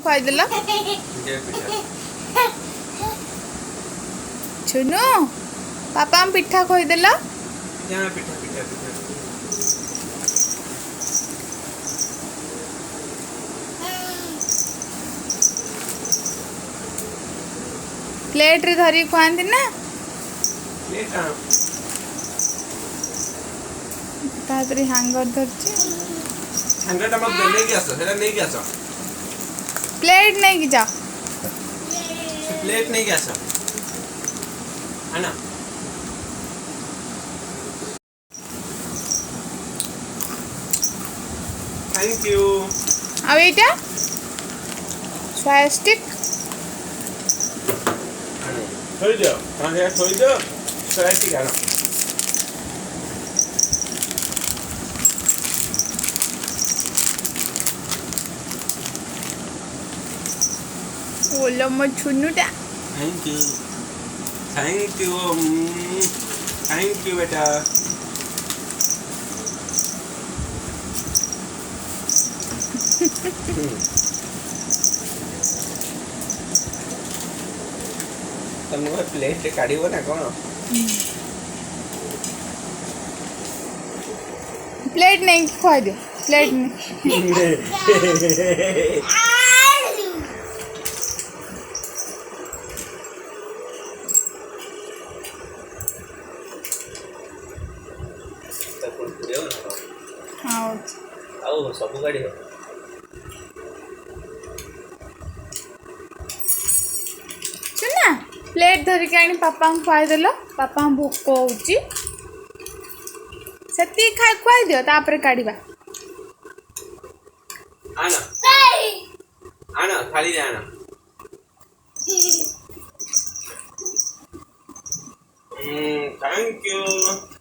खुआदेल छुनु पापा पिठा खुआदेल प्लेट रे धरी खुआती ना तातरी हैंगर धरची हैंगर मत ले के आसो हेला नहीं के आसो प्लेट नहीं की जा प्लेट नहीं के आसो है ना थैंक यू अब एटा स्वास्टिक थोड़ी दो कहां थोड़ी दो स्वास्टिक है ना बोलो मो छुनुटा थैंक यू थैंक यू बेटा तुम प्लेट काढ़ीबो ना कोन प्लेट नहीं खुआ दे प्लेट नहीं हाँ आओ सब गाड़ी हो सुना प्लेट धरिक आनी पापा खुआदेल पापा भोक होची सेती खाए खुआई दियो तापर काढ़ीबा आना आना थाली ले आना थैंक यू